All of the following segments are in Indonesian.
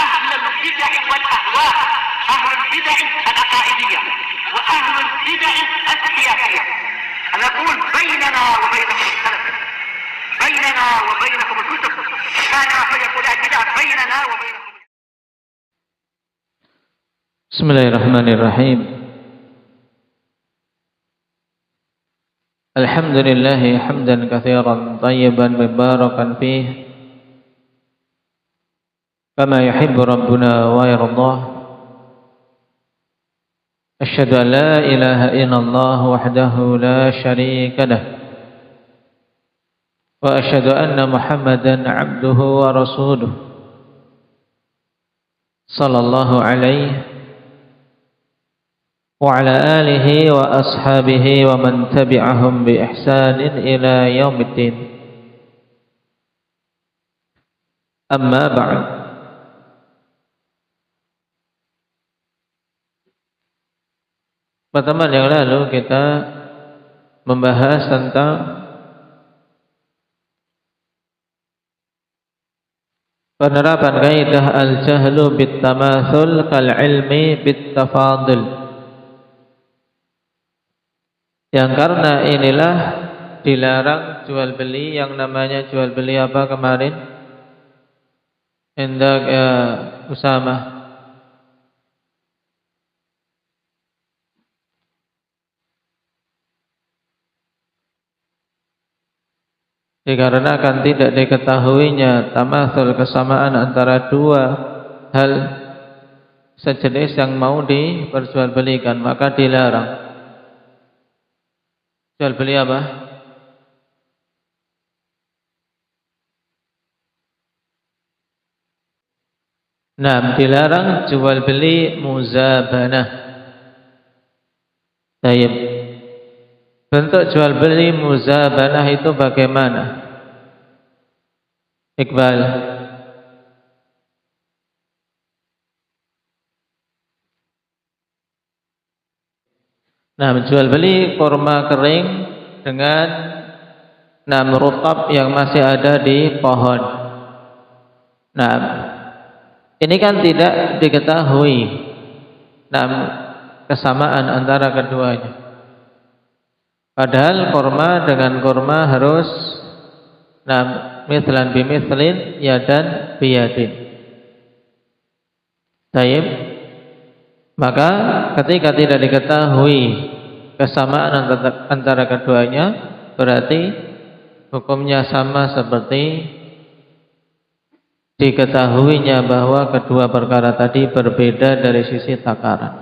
أهل البدع والأهواء، أهل البدع العقائدية وأهل البدع السياسية. نقول بيننا وبينكم السلف، بيننا وبينكم الكتب، كان فيقول البدع بيننا وبينكم. Bismillahirrahmanirrahim. Alhamdulillahi hamdan katsiran tayyiban mubarakan fih kama yuhibbu rabbuna wa yardah. Asyhadu an la ilaha illallah wahdahu la syarika lah wa asyhadu anna Muhammadan abduhu wa rasuluh sallallahu alaihi wa ala alihi wa ashabihi wa man tabi'ahum bi ihsanin ila yaumiddin. Amma ba'd. Pertemuan yang lalu kita membahas tentang penerapan kaidah al-jahlu bit-tamatsul kal-ilmi bit-tafadul. Yang karena inilah dilarang jual beli yang namanya jual beli apa kemarin? Hendak Usama. Dikarenakan tidak diketahuinya tamatsul, kesamaan antara dua hal sejenis yang mau diperjualbelikan, maka dilarang. Jual beli apa? Nah, dilarang jual beli muzabanah. Baik. Bentuk jual beli muzabanah itu bagaimana? Iqbal. Nah, menjual beli kurma kering dengan rutab yang masih ada di pohon. Nah, ini kan tidak diketahui kesamaan antara keduanya. Padahal kurma dengan kurma harus mithlan bimithlin yadan biyadin. Baik. Maka ketika tidak diketahui kesamaan antara keduanya, berarti hukumnya sama seperti diketahuinya bahwa kedua perkara tadi berbeda dari sisi takaran.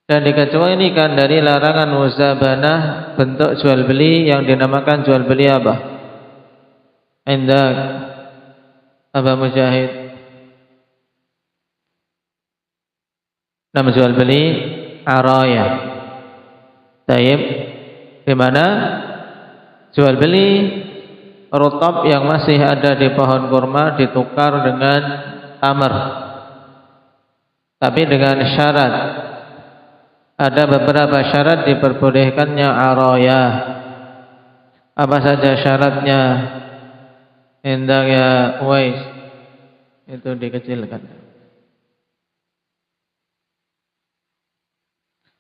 Dan dikecualikan dari larangan muzabanah bentuk jual beli yang dinamakan jual beli apa? Indak Aba Mujahid. Nama jual beli araya. Taib, di mana jual beli rutab yang masih ada di pohon kurma ditukar dengan tamar. Tapi dengan syarat, ada beberapa syarat diperbolehkannya araya. Apa saja syaratnya? Indah ya Uwais, itu dikecilkan.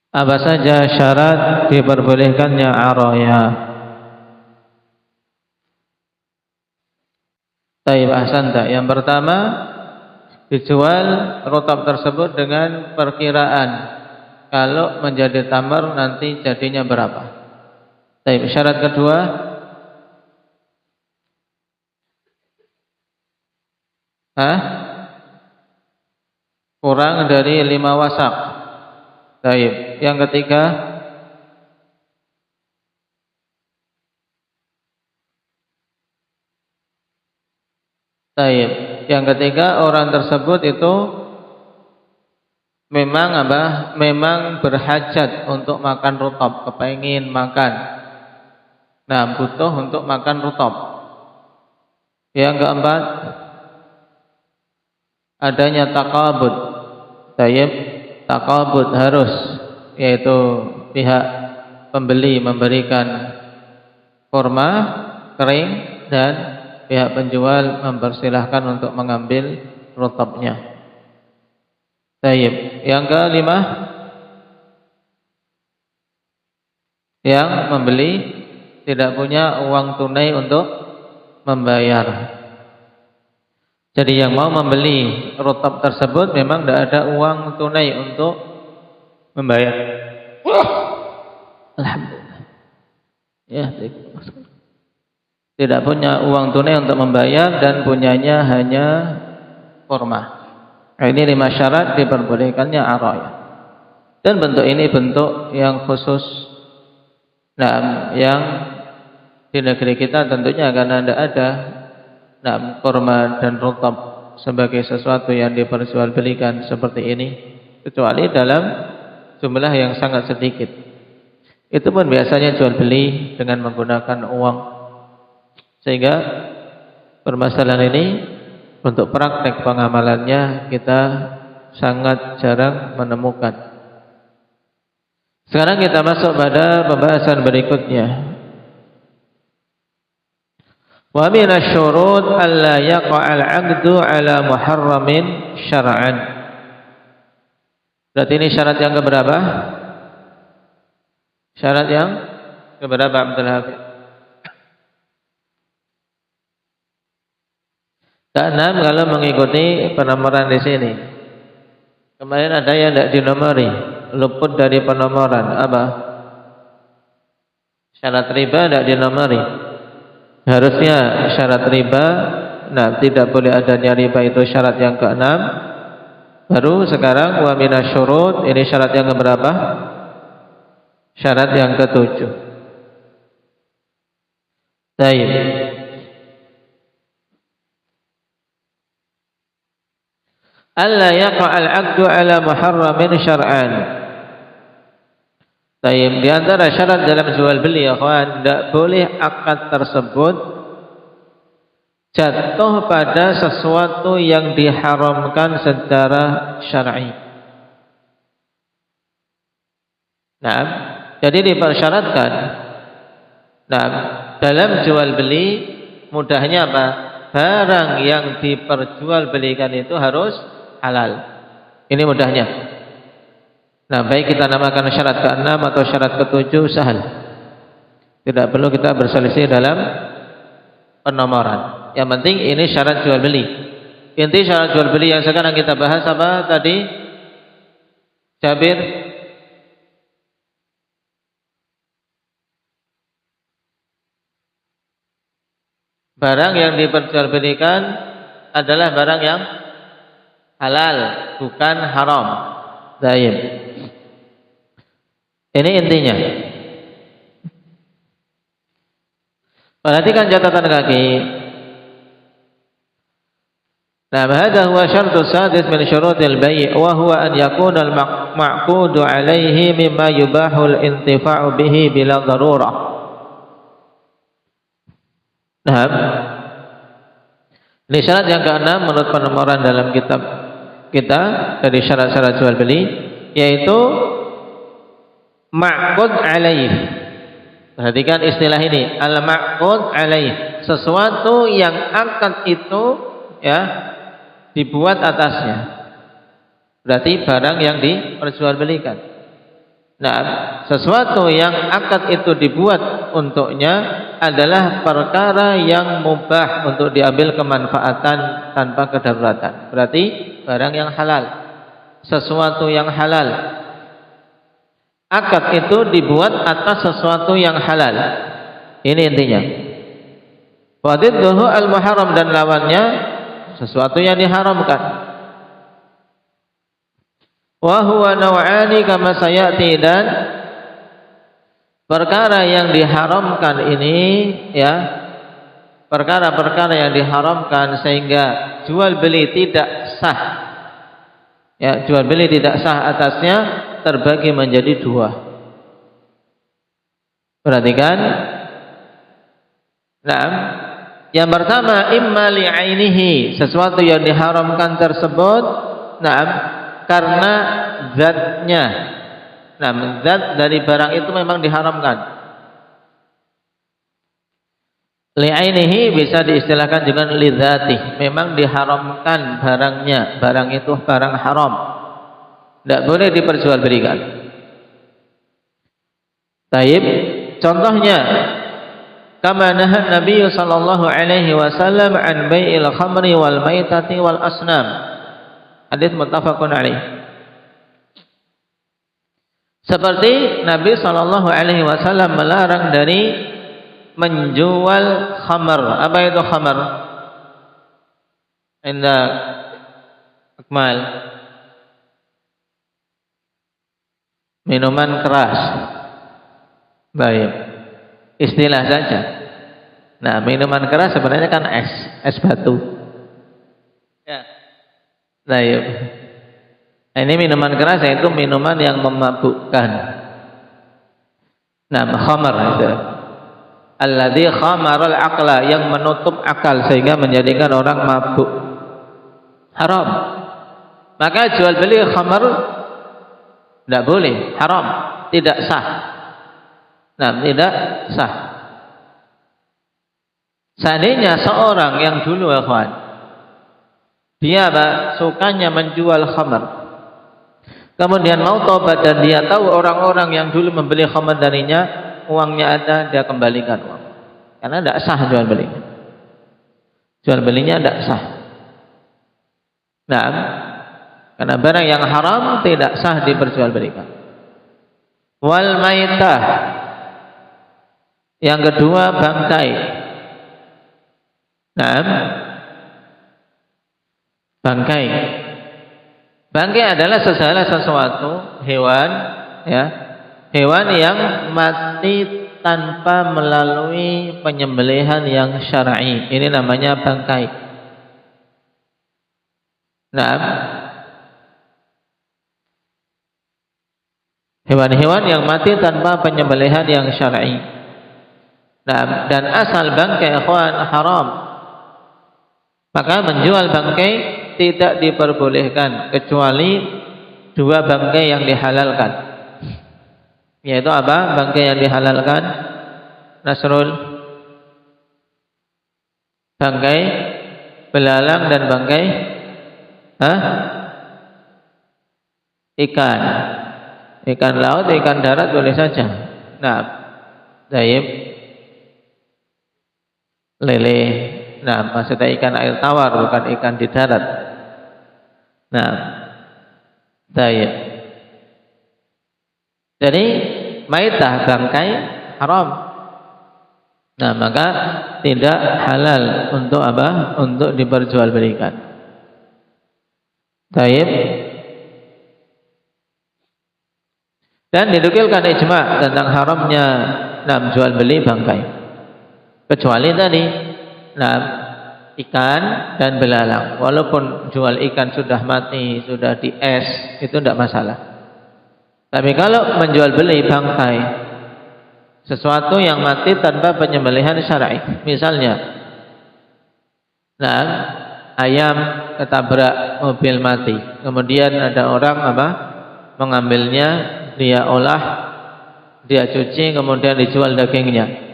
Apa saja syarat diperbolehkannya araya? Taib ahsan tak. Yang pertama, dijual rutab tersebut dengan perkiraan kalau menjadi tamar nanti jadinya berapa. Taib. Syarat kedua, kurang dari 5 wasak. Taib. Yang ketiga, taib. Yang ketiga, orang tersebut itu memang memang berhajat untuk makan rutab, kepengin makan. Nah, butuh untuk makan rutab. Yang keempat, adanya taqabud. Taib. Taqabud harus, yaitu pihak pembeli memberikan kurma kering dan pihak penjual mempersilahkan untuk mengambil rutubnya. Tayyib. Yang kelima, yang membeli tidak punya uang tunai untuk membayar. Jadi yang mau membeli rutub tersebut memang tidak ada uang tunai untuk membayar. Alhamdulillah. Ya, tidak punya uang tunai untuk membayar dan punyanya hanya kurma. Ini 5 syarat diperbolehkannya araya. Dan bentuk ini bentuk yang khusus. Nah, yang di negeri kita tentunya karena tidak ada kurma dan rutub sebagai sesuatu yang diperjualbelikan seperti ini, kecuali dalam jumlah yang sangat sedikit. Itu pun biasanya jual beli dengan menggunakan uang. Sehingga permasalahan ini untuk praktek pengamalannya kita sangat jarang menemukan. Sekarang kita masuk pada pembahasan berikutnya. Wa min asy-syurut alla yaqa'al 'aqdu 'ala muharramin syar'an. Berarti ini syarat yang keberapa? Syarat yang keberapa Abdul Hafiz? Keenam kalau mengikuti penomoran di sini. Kemarin ada yang tidak dinomori, luput dari penomoran. Apa? Syarat riba tidak dinomori. Harusnya syarat riba, tidak boleh adanya riba itu syarat yang keenam. Baru sekarang wa minasyurut, ini syarat yang keberapa? Syarat yang ketujuh. Baik. Alla yaqa'al 'aqdu 'ala muharramin syar'an. Baik, di antara syarat dalam jual beli ya kawan, tidak boleh akad tersebut jatuh pada sesuatu yang diharamkan secara syar'i. Nah, jadi dipersyaratkan. Nah, dalam jual beli mudahnya apa? Barang yang diperjualbelikan itu harus halal. Ini mudahnya. Nah, baik kita namakan syarat ke-6 atau syarat ke-7 sahal. Tidak perlu kita berselisih dalam penomoran. Yang penting ini syarat jual beli. Inti syarat jual beli yang sekarang kita bahas apa tadi? Jabir? Barang yang diperjualbelikan adalah barang yang halal, bukan haram. Baik. Ini intinya. Perhatikan catatan kaki. Nah, hadha huwa syartu sadis min syurutil bai' wa huwa an yakuna al-ma'qudu 'alaihi mimma yubahu al-intifa'u bihi bila darurah. Nah, ini syarat yang ke-6 menurut penomoran dalam kitab kita dari syarat-syarat jual beli, yaitu ma'qud 'alaih. Perhatikan istilah ini, al-ma'qud 'alaih, sesuatu yang akad itu ya dibuat atasnya. Berarti barang yang diperjualbelikan. Nah, sesuatu yang akad itu dibuat untuknya adalah perkara yang mubah untuk diambil kemanfaatan tanpa kedaruratan. Berarti barang yang halal, sesuatu yang halal. Akad itu dibuat atas sesuatu yang halal. Ini intinya. Wadidduhu al-muharram, dan lawannya sesuatu yang diharamkan. Wa huwa naw'ani kama sayati, dan perkara yang diharamkan ini ya, perkara-perkara yang diharamkan sehingga jual beli tidak sah. Ya, jual beli tidak sah atasnya terbagi menjadi dua. Perhatikan. Nah, yang pertama imma li'ainihi, sesuatu yang diharamkan tersebut, nah, karena zatnya. Nah, zat dari barang itu memang diharamkan. Li'ainihi bisa diistilahkan juga lidzatih. Memang diharamkan barangnya, barang itu barang haram, tidak boleh diperjualbelikan. Taib, contohnya kama nahan Nabi sallallahu alaihi wasallam an bai'il khamri wal maitati wal asnam. Hadis muttafaqun alaih. Seperti Nabi sallallahu alaihi wasallam melarang dari menjual khamar. Apa itu khamar? Indah Akmal. Minuman keras. Baik. Istilah saja. Nah, minuman keras sebenarnya kan es batu. Ya. Baik. Ini minuman keras yaitu minuman yang memabukkan. Nah, khamar itu. Alladzi khamaral aqla, yang menutup akal sehingga menjadikan orang mabuk. Haram. Maka jual beli khamar tidak boleh, haram, tidak sah. Nah, tidak sah. Seandainya seorang yang dulu ikhwan, dia sukanya menjual khamar, kemudian mau tobat dan dia tahu orang-orang yang dulu membeli khamar darinya uangnya ada, dia kembalikan uang. Karena tidak sah jual belinya. Jual belinya tidak sah. Nah, karena barang yang haram tidak sah diperjualbelikan. Wal maitah. Yang kedua bangkai. Nah, bangkai. Bangkai adalah segala sesuatu hewan, ya. Hewan yang mati tanpa melalui penyembelihan yang syar'i. Ini namanya bangkai. Nah, hewan-hewan yang mati tanpa penyembelihan yang syar'i. Nah, dan asal bangkai ikhwan haram. Maka menjual bangkai tidak diperbolehkan kecuali dua bangkai yang dihalalkan. Yaitu apa? Bangkai yang dihalalkan, Nasrul, bangkai belalang dan bangkai ikan laut, ikan darat boleh saja. Nah, daib, lele. Nah, maksudnya ikan air tawar, bukan ikan di darat. Nah, daib. Jadi maitah bangkai haram. Nah, maka tidak halal untuk apa? Untuk diperjualbelikan. Taib. Dan dinukilkan ijma' tentang haramnya jual beli bangkai. Kecuali tadi ikan dan belalang. Walaupun jual ikan sudah mati, sudah di es, itu tidak masalah. Tapi kalau menjual beli bangkai, sesuatu yang mati tanpa penyembelihan syar'i, misalnya, ayam ketabrak mobil mati, kemudian ada orang mengambilnya, dia olah, dia cuci, kemudian dijual dagingnya.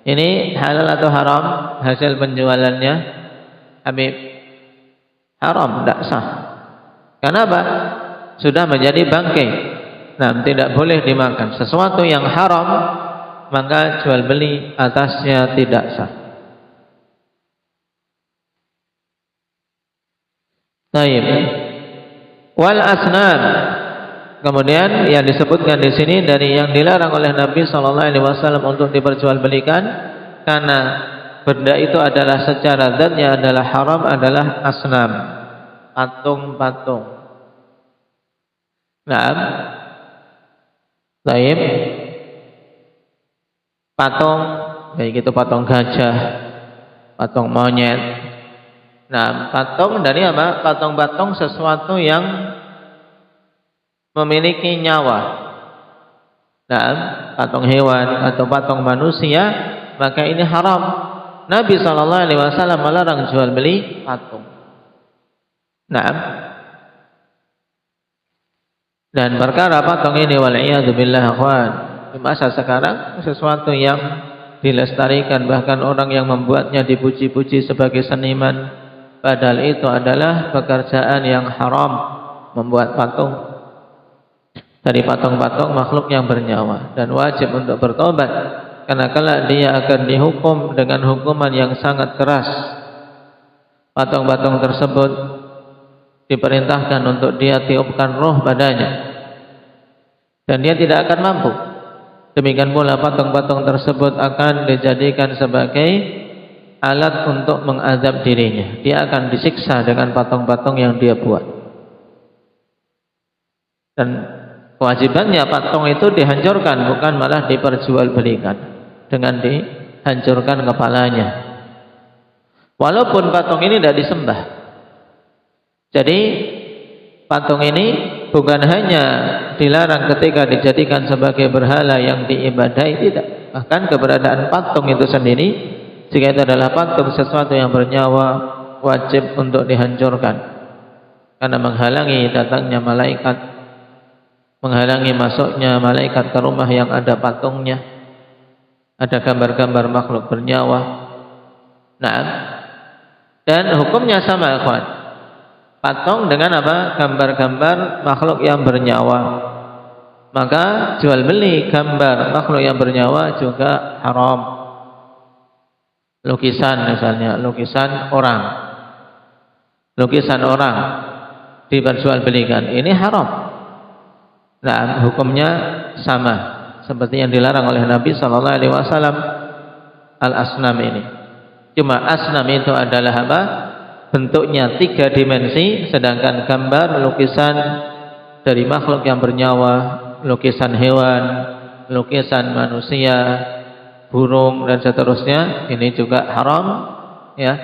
Ini halal atau haram hasil penjualannya? Habib, haram, tidak sah. Kenapa? Sudah menjadi bangkai. Nah, tidak boleh dimakan. Sesuatu yang haram, maka jual beli atasnya tidak sah. Taib. Wal asnam. Kemudian yang disebutkan di sini dari yang dilarang oleh Nabi sallallahu alaihi wasallam untuk diperjualbelikan, karena benda itu adalah secara zatnya adalah haram, adalah asnam, patung-patung. Nah, taib, patung, baik itu patung gajah, patung monyet. Nah, patung dari apa? Patung-patung sesuatu yang memiliki nyawa. Nah, patung hewan atau patung manusia, maka ini haram. Nabi SAW melarang jual beli patung. Nah, dan perkara patung ini wal'iyadu billah akhwan, di masa sekarang sesuatu yang dilestarikan, bahkan orang yang membuatnya dipuji-puji sebagai seniman, padahal itu adalah pekerjaan yang haram, membuat patung dari patung-patung makhluk yang bernyawa, dan wajib untuk bertobat karena kelak dia akan dihukum dengan hukuman yang sangat keras. Patung-patung tersebut diperintahkan untuk dia tiupkan roh padanya, dan dia tidak akan mampu. Demikian pula patung-patung tersebut akan dijadikan sebagai alat untuk mengazab dirinya. Dia akan disiksa dengan patung-patung yang dia buat. Dan kewajibannya patung itu dihancurkan, bukan malah diperjualbelikan dengan dihancurkan kepalanya. Walaupun patung ini tidak disembah. Jadi patung ini bukan hanya dilarang ketika dijadikan sebagai berhala yang diibadahi, tidak. Bahkan keberadaan patung itu sendiri, jika itu adalah patung sesuatu yang bernyawa, wajib untuk dihancurkan, karena menghalangi datangnya malaikat, menghalangi masuknya malaikat ke rumah yang ada patungnya, ada gambar-gambar makhluk bernyawa. Nah, dan hukumnya sama, ikhwan. Patung dengan apa? Gambar-gambar makhluk yang bernyawa. Maka jual beli gambar makhluk yang bernyawa juga haram. Lukisan misalnya, lukisan orang diperjualbelikan, ini haram. Nah, hukumnya sama seperti yang dilarang oleh Nabi SAW, al-asnam ini. Cuma asnam itu adalah apa? Bentuknya 3 dimensi, sedangkan gambar lukisan dari makhluk yang bernyawa, lukisan hewan, lukisan manusia, burung dan seterusnya, ini juga haram, ya,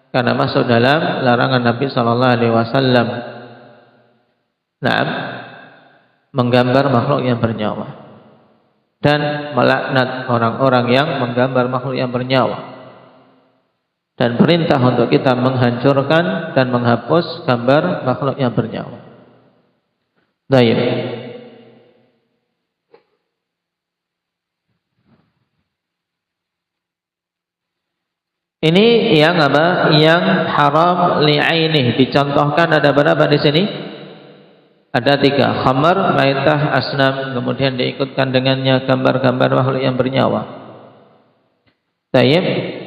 karena masuk dalam larangan Nabi SAW. Nah, menggambar makhluk yang bernyawa dan melaknat orang-orang yang menggambar makhluk yang bernyawa. Dan perintah untuk kita menghancurkan dan menghapus gambar makhluk yang bernyawa. Baik. Ini yang apa? Yang haram li'ainih. Dicontohkan ada berapa di sini? Ada 3. Khamar, maitah, asnam. Kemudian diikutkan dengannya gambar-gambar makhluk yang bernyawa. Baik.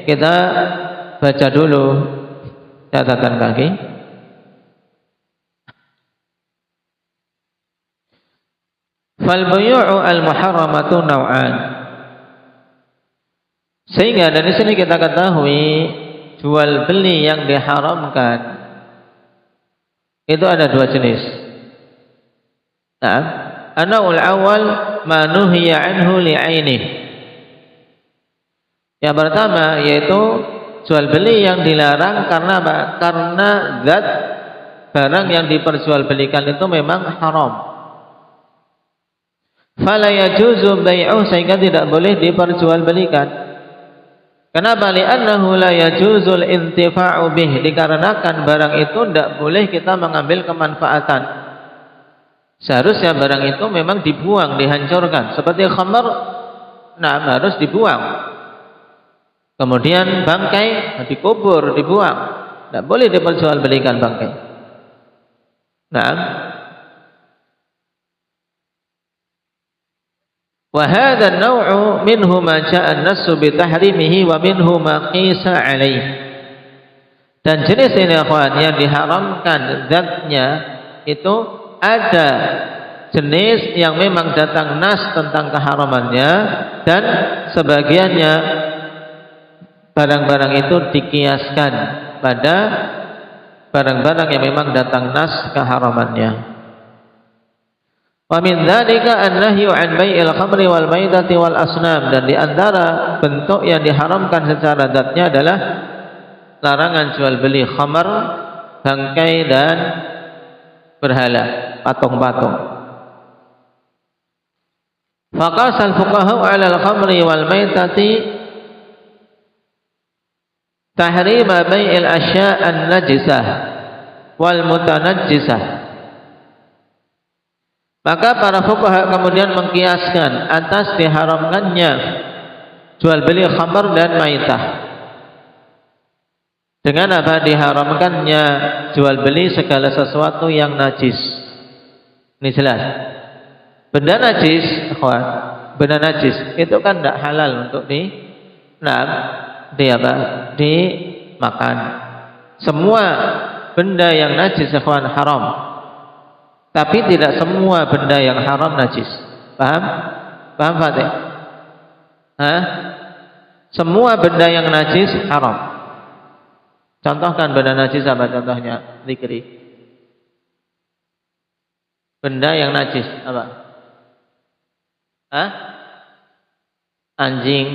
Kita baca dulu catatan kaki. Fal buyu'u al-muharramatu naw'an. Sehingga dari sini kita ketahui jual beli yang diharamkan itu ada 2 jenis. Nah, an-naw'ul awal ma nuhiya anhu li'ainih. Yang pertama yaitu jual beli yang dilarang karena apa? Karena zat barang yang diperjualbelikan itu memang haram. Fala yajuzu bai'uhu, sehingga tidak boleh diperjualbelikan. Kenapa? Li'annahu la yajuzul intifa'u bih, dikarenakan barang itu tidak boleh kita mengambil kemanfaatan. Seharusnya barang itu memang dibuang, dihancurkan. Seperti khamar, nah harus dibuang. Kemudian bangkai dikubur, dibuang. Tidak boleh diperjualbelikan bangkai. Nah, wa hadha an-naw'u minhu ma ja'a an-nassu bi tahrimihi wa minhu ma qisa 'alaihi. Dan jenis ini akhwan yang diharamkan zatnya itu ada jenis yang memang datang nas tentang keharamannya, dan sebagiannya barang-barang itu dikiaskan pada barang-barang yang memang datang nas keharamannya. Wa min dzalika an-nahyu 'an bai'il khamri wal maitati wal asnam, dan di antara bentuk yang diharamkan secara zatnya adalah larangan jual beli khamar, bangkai dan berhala, patung-patung. Faqasal fuqaha 'ala al-khamri wal maitati tahrima bai'il asya' an-najisah wal mutanajjisah. Maka para fuqaha kemudian mengkiaskan atas diharamkannya jual beli khamr dan maitah. Dengan apa? Diharamkannya jual beli segala sesuatu yang najis. Ini jelas. Benda najis, akhwan, benda najis itu kan tidak halal untuk dimakan. Semua benda yang najis, akhwan, haram. Tapi tidak semua benda yang haram najis. Paham? Paham, Fatih? Semua benda yang najis haram. Contohkan benda najis apa contohnya? Zikri. Benda yang najis apa? Anjing,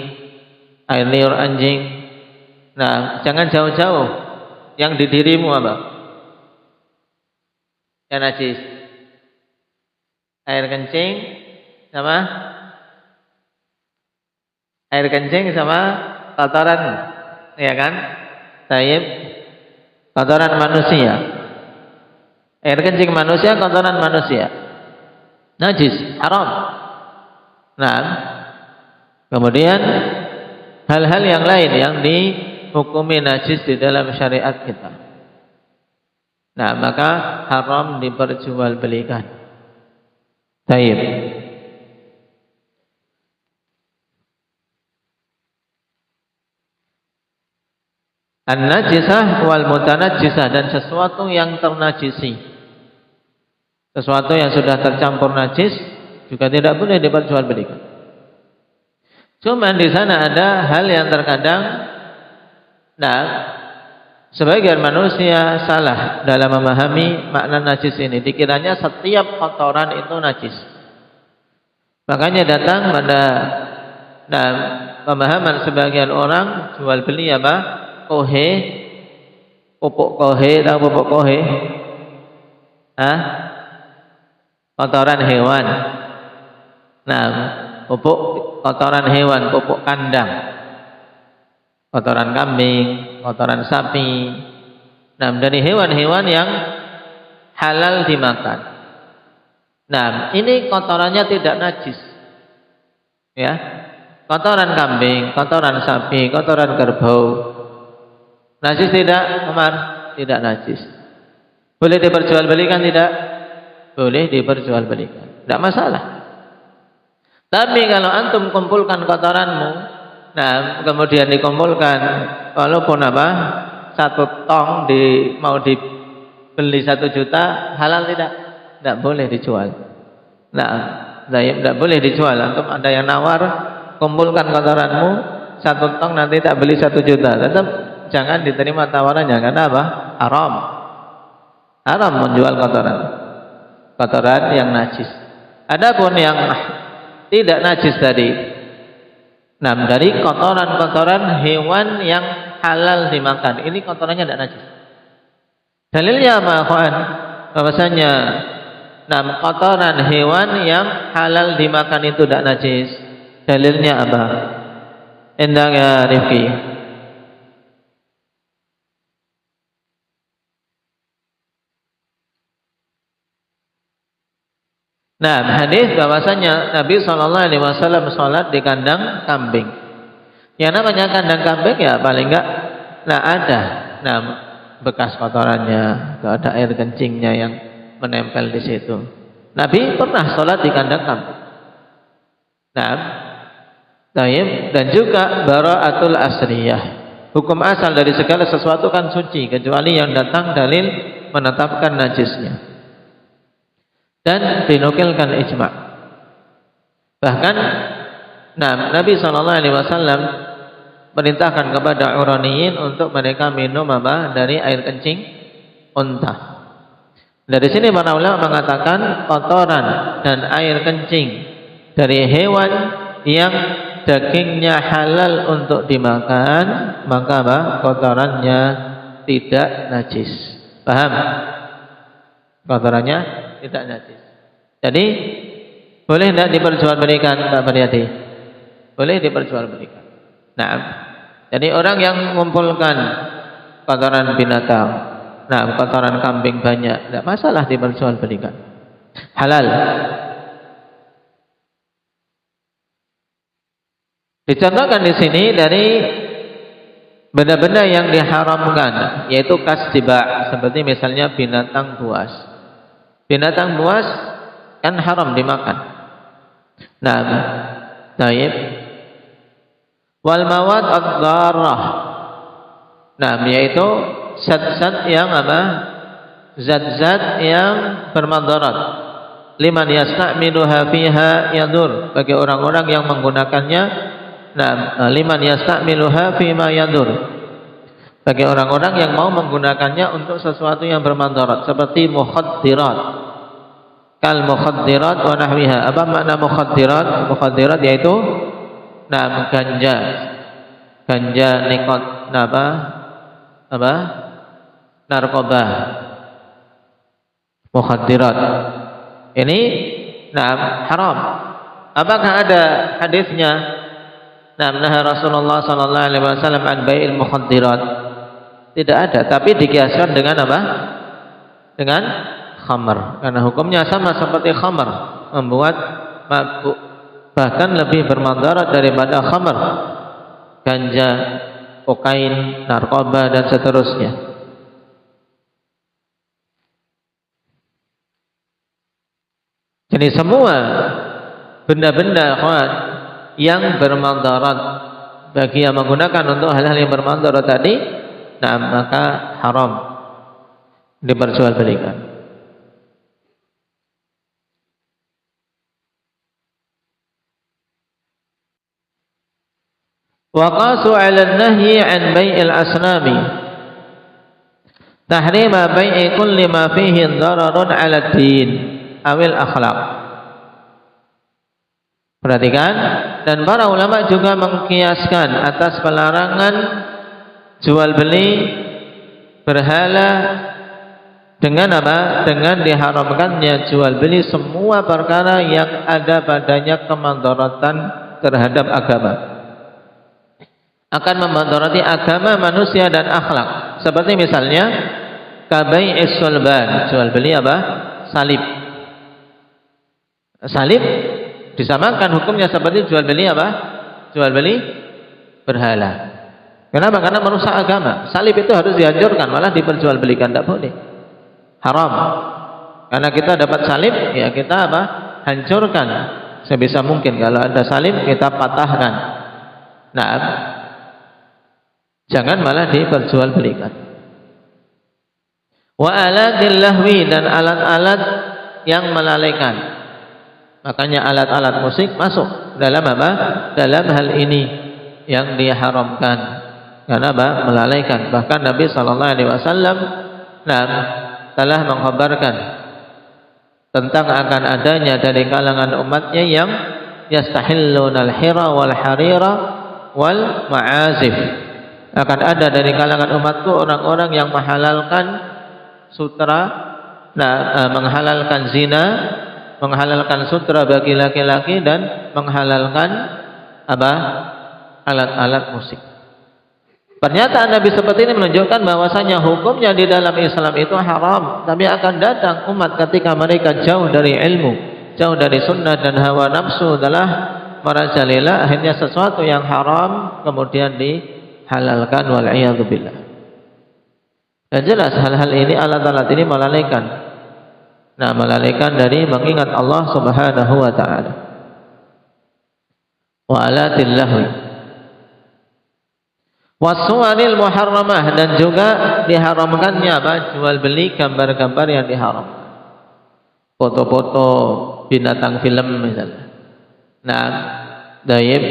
air liur anjing. Nah, jangan jauh-jauh. Yang di dirimu apa? Yang najis. Air kencing sama kotoran, ya kan? Taib, kotoran manusia. Air kencing manusia, kotoran manusia. Najis, haram. Nah, kemudian hal-hal yang lain yang dihukumi najis di dalam syariat kita. Nah, maka haram diperjualbelikan. Taib. An-najisah wal mutanajjisah, dan sesuatu yang ternajisi. Sesuatu yang sudah tercampur najis juga tidak boleh diperjualbelikan. Cuma di sana ada hal yang terkadang sebagian manusia salah dalam memahami makna najis ini. Dikiranya setiap kotoran itu najis. Makanya datang pada pemahaman sebagian orang jual beli apa? Pupuk kohe, tahu pupuk kohe? Kotoran hewan. Nah, pupuk kotoran hewan, pupuk kandang, kotoran kambing, kotoran sapi. Nah, dari hewan-hewan yang halal dimakan. Nah, ini kotorannya tidak najis, ya. Kotoran kambing, kotoran sapi, kotoran kerbau. Najis tidak, Umar? Tidak najis. Boleh diperjualbelikan tidak? Boleh diperjualbelikan. Tidak masalah. Tapi kalau antum kumpulkan kotoranmu, kemudian dikumpulkan, walaupun satu tong mau dibeli 1 juta, halal tidak? Tidak boleh dijual. Tidak boleh dijual. Antum ada yang nawar, kumpulkan kotoranmu 1 tong, nanti tak beli 1 juta. Tetap jangan diterima tawarannya, karena apa? Haram menjual kotoran yang najis. Adapun yang tidak najis tadi, dari kotoran-kotoran hewan yang halal dimakan, ini kotorannya tidak najis. Dalilnya apa, kawan? Bahwasanya kotoran hewan yang halal dimakan itu tidak najis. Dalilnya apa? Endang ya Rifki. Hadis bahwasanya Nabi SAW sholat di kandang kambing. Yang namanya kandang kambing ya paling enggak ada bekas kotorannya, ada air kencingnya yang menempel di situ. Nabi pernah sholat di kandang kambing. Dan juga bara'atul asriyah. Hukum asal dari segala sesuatu kan suci, kecuali yang datang dalil menetapkan najisnya. Dan dinukilkan ijma'. Bahkan Nabi SAW perintahkan kepada Uraniyin untuk mereka minum dari air kencing unta. Dari sini para ulama mengatakan kotoran dan air kencing dari hewan yang dagingnya halal untuk dimakan, maka kotorannya tidak najis. Paham? Kotorannya tidak najis. Jadi boleh tidak diperjualbelikan, Pak Baryati? Boleh diperjualbelikan. Jadi orang yang mengumpulkan kotoran binatang, kotoran kambing banyak, tidak masalah diperjualbelikan. Halal. Dicontohkan di sini dari benda-benda yang diharamkan, yaitu kasdiba, seperti misalnya binatang buas. Binatang buas kan haram dimakan. Nah, taib. Wal mawad ad-dharrah. Nah, yaitu zat-zat yang apa? Zat-zat yang bermadarat. Liman yasta'miluha fiha yadur, bagi orang-orang yang menggunakannya. Nah, liman yasta'miluha fima yadur, bagi orang-orang yang mau menggunakannya untuk sesuatu yang bermadarat, seperti mukhaddirat, kal mukhaddirat wa nahwiha. Apa makna mukhaddirat? Mukhaddirat yaitu ganja, nikot, apa? Narkoba. Mukhaddirat. Ini haram. Apakah ada hadisnya? Nah, Rasulullah sallallahu alaihi wasallam an bai'il mukhaddirat. Tidak ada, tapi dikiaskan dengan apa? Dengan khamr. Karena hukumnya sama seperti khamr, membuat mabuk, bahkan lebih bermadarat daripada khamr. Ganja, kokain, narkoba dan seterusnya. Jadi semua benda-benda yang bermadarat bagi yang menggunakan untuk hal-hal yang bermadarat tadi, nah maka haram diperjualbelikan. Wa qasu 'ala an-nahyi 'an bai'il asnami tahrima bai'i kulli ma fihi dararun 'ala ad-din awil akhlaq. Perhatikan, dan para ulama juga mengkiaskan atas pelarangan jual beli berhala dengan apa? Dengan diharamkannya jual beli semua perkara yang ada padanya kemandaratan terhadap agama, akan memandarati agama, manusia dan akhlak. Seperti misalnya kabai'is sulban, jual beli apa? Salib. Salib disamakan hukumnya seperti jual beli apa? Jual beli berhala. Kenapa? Karena merusak agama. Salib itu harus dihancurkan, malah diperjualbelikan, tidak boleh. Haram. Karena kita dapat salib, ya kita apa? Hancurkan sebisa mungkin. Kalau ada salib kita patahkan. Nah, jangan malah diperjualbelikan. Wa alatil lahwi, dan alat-alat yang melalaikan. Makanya alat-alat musik masuk dalam apa? Dalam hal ini yang diharamkan. Karena apa? Melalaikan. Bahkan Nabi sallallahu alaihi wasallam telah mengkhabarkan tentang akan adanya dari kalangan umatnya yang yastahilluna al-hira wal harira wal ma'azif. Akan ada dari kalangan umatku orang-orang yang menghalalkan sutra, menghalalkan zina, menghalalkan sutra bagi laki-laki, dan menghalalkan apa? Alat-alat musik. Pernyataan Nabi seperti ini menunjukkan bahwasanya hukumnya di dalam Islam itu haram, tapi akan datang umat ketika mereka jauh dari ilmu, jauh dari sunnah, dan hawa nafsu adalah merajalela, akhirnya sesuatu yang haram kemudian dihalalkan, wal iyadzu billah. Dan jelas hal-hal ini, alat-alat ini melalaikan. Melalaikan dari mengingat Allah Subhanahu wa taala. Wa alatil lahwi wasuwaril muharramah, dan juga diharamkannya apa? Jual beli gambar-gambar yang diharamkan. Foto-foto binatang film misalnya. Daib,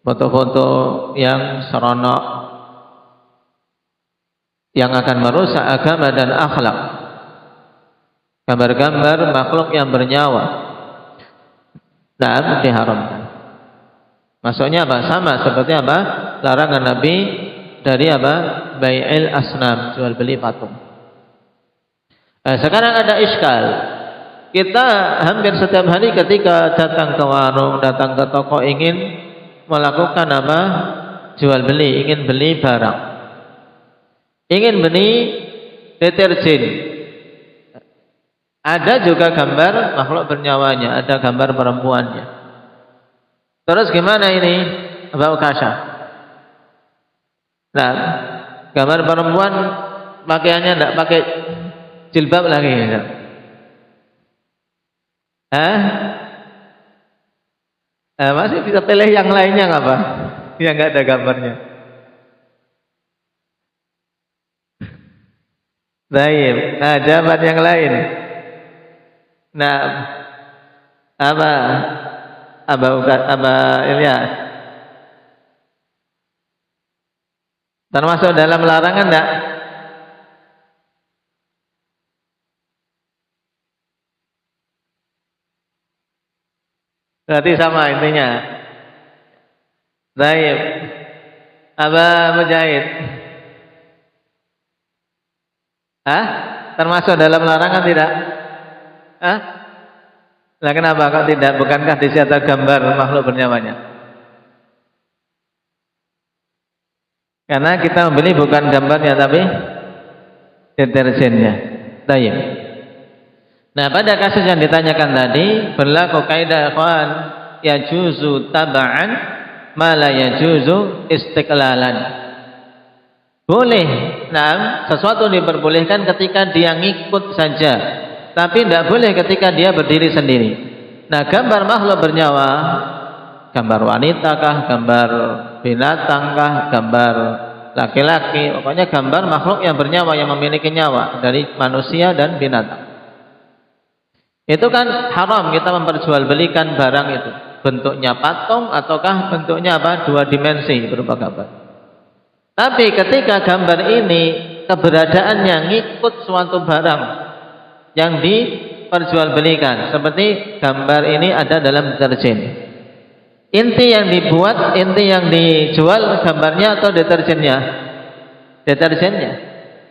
foto-foto yang seronok yang akan merusak agama dan akhlak. Gambar-gambar makhluk yang bernyawa, diharamkan. Maksudnya apa? Sama seperti apa? Larangan Nabi dari apa? Bai'il asnam, jual beli patung. Sekarang ada iskal. Kita hampir setiap hari ketika datang ke warung, datang ke toko, ingin melakukan apa? Jual beli, ingin beli barang, ingin beli deterjen. Ada juga gambar makhluk bernyawanya, ada gambar perempuannya. Terus gimana ini Mbak Ukasha? Nah, gambar perempuan pakaiannya tidak pakai jilbab lagi. Masih bisa pilih yang lainnya nggak Pak? Yang nggak ada gambarnya. Baik. Nah, jawaban yang lain. Nah, apa Ilyas? Termasuk dalam larangan enggak? Berarti sama intinya. Baik. Aba Mujahid. Termasuk dalam larangan tidak? Nah, kenapa kok tidak? Bukankah di situ gambar makhluk bernyawa? Karena kita membeli bukan gambarnya tapi deterjennya. Baik. Nah, pada kasus yang ditanyakan tadi berlaku kaidah ikhwan yajuzu taba'an ma la yajuzu istiqlalan. Boleh, sesuatu diperbolehkan ketika dia ngikut saja, tapi tidak boleh ketika dia berdiri sendiri. Nah, gambar makhluk bernyawa, gambar wanita kah, gambar binatang kah, gambar laki-laki, pokoknya gambar makhluk yang bernyawa, yang memiliki nyawa dari manusia dan binatang. Itu kan haram kita memperjualbelikan barang itu. Bentuknya patung ataukah bentuknya dua dimensi berupa gambar. Tapi ketika gambar ini keberadaannya ngikut suatu barang yang diperjualbelikan, seperti gambar ini ada dalam deterjen. Inti yang dijual gambarnya atau deterjennya? Deterjennya.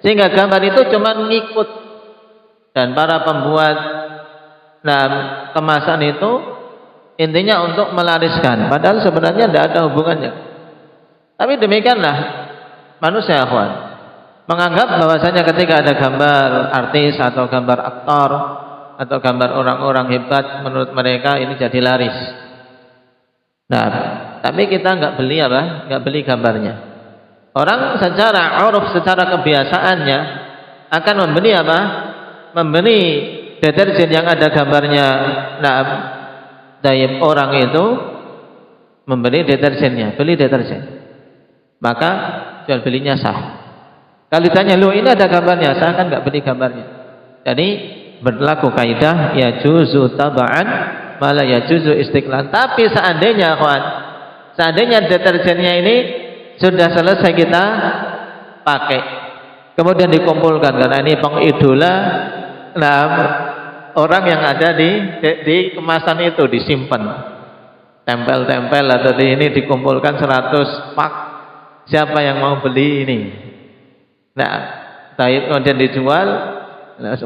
Sehingga gambar itu cuma ngikut, dan para pembuat kemasan itu intinya untuk melariskan, padahal sebenarnya tidak ada hubungannya. Tapi demikianlah manusia, akhwan, menganggap bahwasanya ketika ada gambar artis atau gambar aktor atau gambar orang-orang hebat, menurut mereka ini jadi laris. Nah, tapi kita nggak beli nggak beli gambarnya. Orang secara uruf, secara kebiasaannya akan membeli membeli deterjen yang ada gambarnya. Orang itu membeli deterjennya, beli deterjen, maka jual belinya sah. Kalau ditanya, "Loh, ini ada gambarnya," sah kan nggak beli gambarnya. Jadi berlaku kaidah yajuzu taba'an malah yajuzu istiqlal. Tapi seandainya deterjennya ini sudah selesai kita pakai, kemudian dikumpulkan karena ini pengidola orang yang ada di kemasan itu, disimpan, tempel-tempel atau ini dikumpulkan 100 pak. Siapa yang mau beli ini? Nah, kemudian dijual.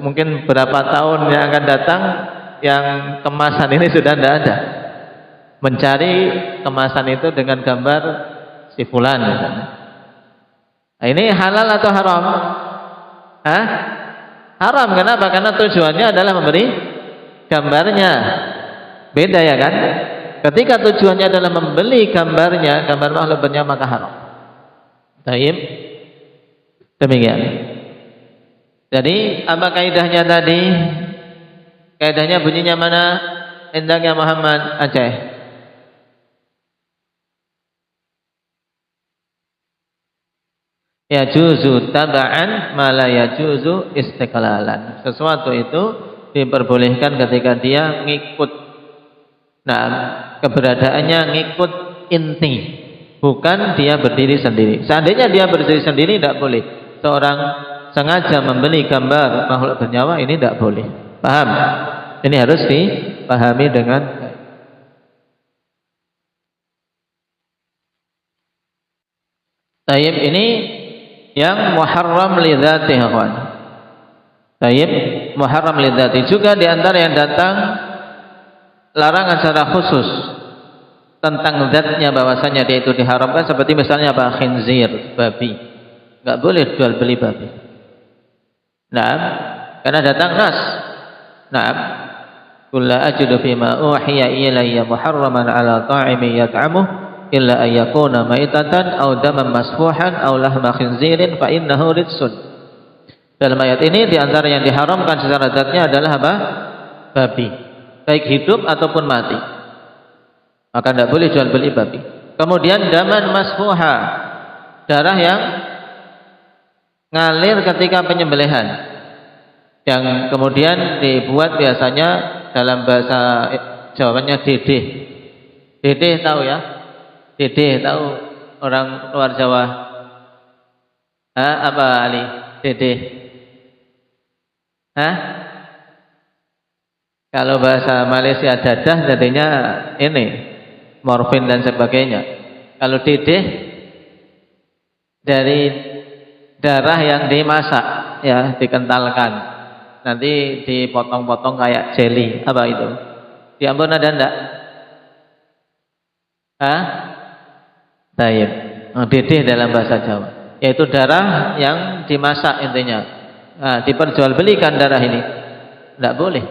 Mungkin berapa tahun yang akan datang yang kemasan ini sudah tidak ada. Mencari kemasan itu dengan gambar si fulan misalnya. Nah, ini halal atau haram? Haram. Kenapa? Karena tujuannya adalah memberi gambarnya. Beda ya kan? Ketika tujuannya adalah membeli gambarnya, gambar makhluk bernyawa, maka haram. Taib. Demikian. Jadi apa kaidahnya tadi? Kaidahnya bunyinya mana? Hendaknya Muhammad Aceh. Yajuzu taba'an ma la yajuzu istiqlalan. Sesuatu itu diperbolehkan ketika dia ngikut. Nah, keberadaannya ngikut inti, bukan dia berdiri sendiri. Seandainya dia berdiri sendiri tidak boleh. Seorang sengaja membeli gambar makhluk bernyawa, ini tidak boleh. Paham? Ini harus dipahami dengan baik. Tayyib, ini yang muharram lidzati, kawan. Tayyib, muharram lidzati. Juga di antara yang datang larangan secara khusus tentang zatnya, bahwasanya dia itu diharamkan, seperti misalnya khinzir, babi. Enggak boleh jual beli babi. Nah, karena datang nas. Nah, Qul la ajidu fima uhiya ilayya muharraman 'ala ta'imin yat'amuhu illa an yakuna maitatan aw daman masfuhan aw lahma khinzirin fa innahu rijsun. Dalam ayat ini di antara yang diharamkan secara zatnya adalah apa? Babi, baik hidup ataupun mati. Maka tidak boleh jual beli babi. Kemudian daman masfuha, darah yang ngalir ketika penyembelihan, yang kemudian dibuat biasanya dalam bahasa Jawanya dedeh. Dedeh tahu ya? Dedeh tahu orang luar Jawa? Apa Ali? Dedeh? Kalau bahasa Malaysia dadah jadinya ini morfin dan sebagainya. Kalau dedeh dari darah yang dimasak, ya, dikentalkan, nanti dipotong-potong kayak jelly. Apa itu? Di Ambon ada enggak? Taib. Dedeh dalam bahasa Jawa, yaitu darah yang dimasak intinya. Diperjualbelikan darah ini, enggak boleh.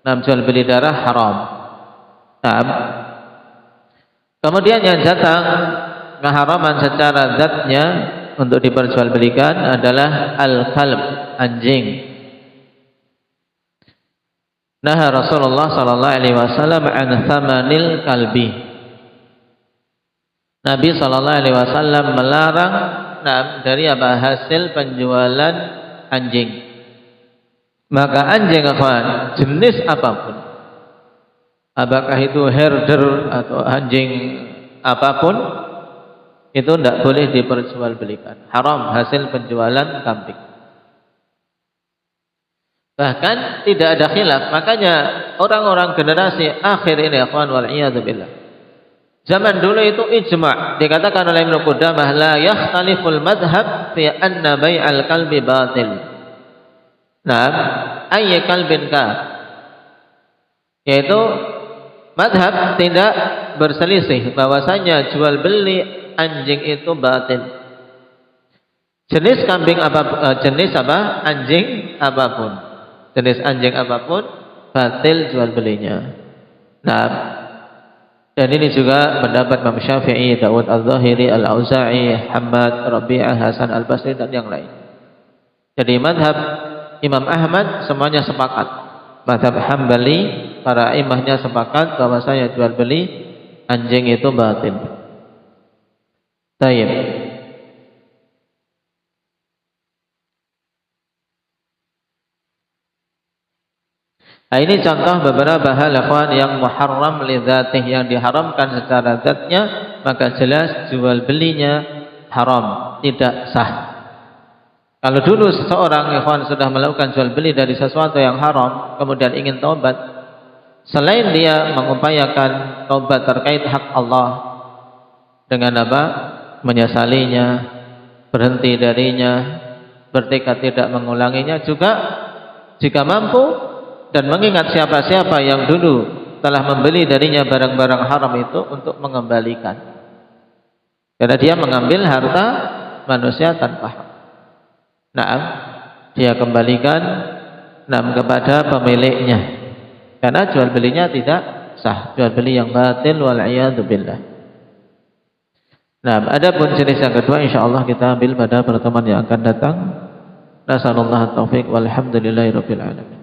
Jual beli darah haram. Kemudian yang datang keharaman secara zatnya untuk diperjualbelikan adalah al-kalb, anjing. Nah, Rasulullah sallallahu alaihi wasallam an thamanil kalbi. Nabi sallallahu alaihi wasallam melarang dari apa? Hasil penjualan anjing. Maka anjing apa? Jenis apapun, apakah itu herder atau anjing apapun, itu tidak boleh diperjualbelikan. Haram hasil penjualan kambing. Bahkan tidak ada khilaf. Makanya orang-orang generasi akhir ini, akhwan wal iyadu billah, zaman dulu itu ijma'. Dikatakan oleh Ibnu Qudamah, la yakhtaliful madhab fi anna bai'al kalbi batil. Ayy kalbin ka, yaitu madhab tidak berselisih bahwasanya jual beli anjing itu batil. Jenis kambing apa, jenis apa, anjing apapun, jenis anjing apapun batil jual belinya. Dan ini juga pendapat Imam Syafi'i, Dawud Al-Zahiri, Al-Auza'i, Hamad, Rabi'ah, Hasan Al-Basri dan yang lain. Jadi madhab Imam Ahmad semuanya sepakat. Mazhab Hambali, para imamnya sepakat bahwasanya jual beli anjing itu batil. Tayyib. Nah, ini contoh beberapa hal ikhwan yang muharram li dzatih, yang diharamkan secara zatnya, maka jelas jual belinya haram, tidak sah. Kalau dulu seseorang ikhwan sudah melakukan jual beli dari sesuatu yang haram, kemudian ingin taubat, selain dia mengupayakan taubat terkait hak Allah dengan apa? Menyesalinya, berhenti darinya, bertekad tidak mengulanginya, juga jika mampu dan mengingat siapa-siapa yang dulu telah membeli darinya barang-barang haram itu, untuk mengembalikan. Karena dia mengambil harta manusia tanpa hak. Dia kembalikan kepada pemiliknya, karena jual belinya tidak sah, jual beli yang batil wal iyadu billah. Adapun jenis yang kedua insyaallah kita ambil pada pertemuan yang akan datang. Nasallallahu taufiq walhamdulillahirabbil alamin.